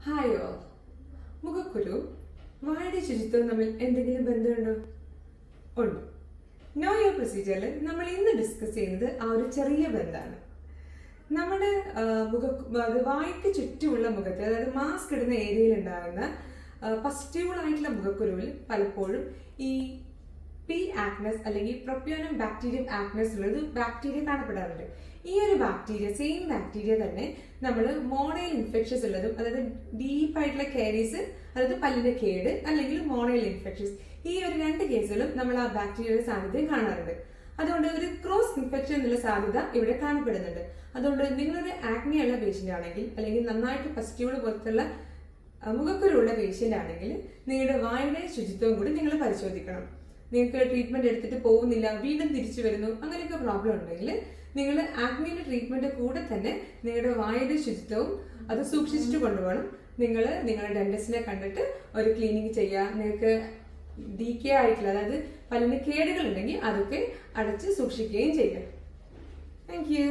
Hi all. മുഖക്കുരു വായുടെ ശുചിത്വം തമ്മിൽ എന്തെങ്കിലും ബന്ധമുണ്ടോ? ഉണ്ട്. നോ യുവർ പ്രൊസീജിയറിൽ നമ്മൾ ഇന്ന് ഡിസ്കസ് ചെയ്യുന്നത് ആ ഒരു ചെറിയ ബന്ധമാണ്. നമ്മുടെ വായ്ക്ക് ചുറ്റുമുള്ള മുഖത്ത്, അതായത് മാസ്ക് ഇടുന്ന ഏരിയയിൽ ഉണ്ടാകുന്ന പസ്റ്റ്യൂൾ ആയിട്ടുള്ള മുഖക്കുരുവിൽ പലപ്പോഴും ഈ പി ആക്നസ് അല്ലെങ്കിൽ പ്രൊപ്യോനം ബാക്ടീരിയം ആക്നസ് ഉള്ളത് ബാക്ടീരിയ കാണപ്പെടാറുണ്ട്. ഈ ഒരു ബാക്ടീരിയ, സെയിം ബാക്ടീരിയ തന്നെ നമ്മൾ മോണയിൽ ഇൻഫെക്ഷൻസ് ഉള്ളതും, അതായത് ഡീപ്പായിട്ടുള്ള കാരീസ്, അതായത് പല്ലിന്റെ കേട് അല്ലെങ്കിൽ മോണയിൽ ഇൻഫെക്ഷൻസ്, ഈ ഒരു രണ്ട് കേസുകളും നമ്മൾ ആ ബാക്ടീരിയയുടെ സാന്നിധ്യം കാണാറുണ്ട്. അതുകൊണ്ട് ഒരു ക്രോസ് ഇൻഫെക്ഷൻ എന്നുള്ള സാധ്യത ഇവിടെ കാണപ്പെടുന്നുണ്ട്. അതുകൊണ്ട് നിങ്ങളൊരു ആക്നിയുള്ള പേഷ്യന്റ് ആണെങ്കിൽ, അല്ലെങ്കിൽ നന്നായിട്ട് പസ്റ്റ്യൂൾ പോലത്തുള്ള മുഖക്കുരുള്ള പേഷ്യന്റ് ആണെങ്കിൽ നിങ്ങളുടെ വായുടെ ശുചിത്വം കൂടി നിങ്ങൾ പരിശോധിക്കണം. നിങ്ങൾക്ക് ട്രീറ്റ്മെന്റ് എടുത്തിട്ട് പോകുന്നില്ല, വീണ്ടും തിരിച്ചു വരുന്നു, അങ്ങനെയൊക്കെ പ്രോബ്ലം ഉണ്ടെങ്കിൽ നിങ്ങൾ ആക്നിയുടെ ട്രീറ്റ്മെന്റ് കൂടെ തന്നെ നിങ്ങളുടെ വായുടെ ശുചിത്വവും അത് സൂക്ഷിച്ചിട്ട് കൊണ്ടുപോകണം. നിങ്ങളുടെ ഡെന്റിസ്റ്റിനെ കണ്ടിട്ട് ഒരു ക്ലീനിങ് ചെയ്യുക. നിങ്ങൾക്ക് ഡീക്കേ ആയിട്ടുള്ള, അതായത് പല്ലിന് കേടുകൾ ഉണ്ടെങ്കിൽ അതൊക്കെ അടച്ച് സൂക്ഷിക്കുകയും ചെയ്യുക. Thank you.